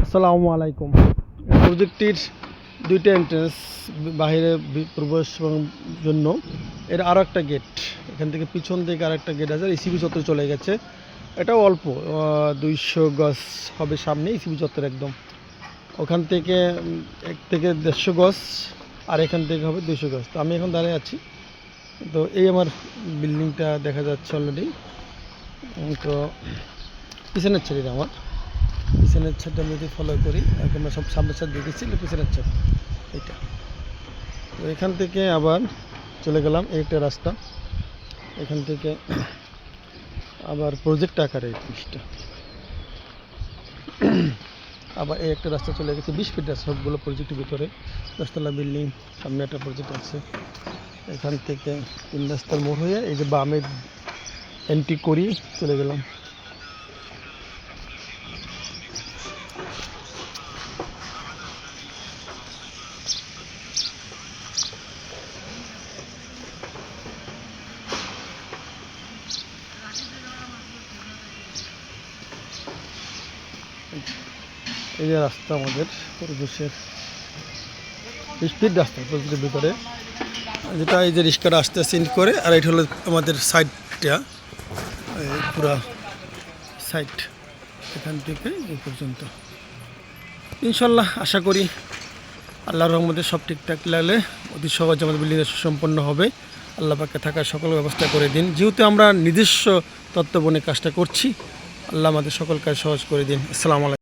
আসসালামু আলাইকুম। প্রজেক্টটির দুইটা এন্ট্রেন্স, বাইরে প্রবেশ জন্য এর আরও একটা গেট, এখান থেকে পিছন দিকে আর একটা গেট আছে। ইসিবি চত্বর চলে গেছে, এটাও অল্প 200 গজ হবে সামনে ইসিবি চত্বর একদম। ওখান থেকে 1 থেকে 150 গজ, আর এখান থেকে হবে 200 গজ। তো আমি এখন দাঁড়িয়ে আছি, তো এই আমার বিল্ডিংটা দেখা যাচ্ছে অলরেডি। তো পিছনের ছেলেটা আমার পিছনের ছাদটা আমি যদি ফলো করি, আমরা সব সামনের ছাদ দেখেছি, পিছনের ছাদ এইটা। তো এখান থেকে আবার চলে গেলাম এই একটা রাস্তা, এখান থেকে আবার প্রজেক্ট আকারে এই জিনিসটা, আবার এই একটা রাস্তা চলে গেছে 20 ফিট রাস্তা, সবগুলো প্রজেক্টের ভিতরে 10তলা বিল্ডিং, সামনে একটা প্রজেক্ট আছে। এখান থেকে 3 রাস্তার মোড় হয়ে এই যে বামে এন্ট্রি করি চলে গেলাম। এই যে রাস্তা আমাদের পরিবেশের 20 ফিট রাস্তা প্রজেক্টের ভিতরে, যেটা এই যে রিক্সাটা আসতে সিন্ড করে, আর এটা হলো আমাদের সাইডটা, পুরা সাইড এখান থেকে এই পর্যন্ত। ইনশাল্লাহ আশা করি আল্লাহর রহমতে সব ঠিকঠাক লাগলে অতি সহজে আমাদের বিল্ডিংয়ে সুসম্পন্ন হবে। আল্লাহ পাকে থাকার সকল ব্যবস্থা করে দিন। যেহেতু আমরা নিজস্ব তত্ত্বাবধানে কাজটা করছি, আল্লাহ আমাদের সকল কাজ সহজ করে দিন। আসসালামু আলাইকুম।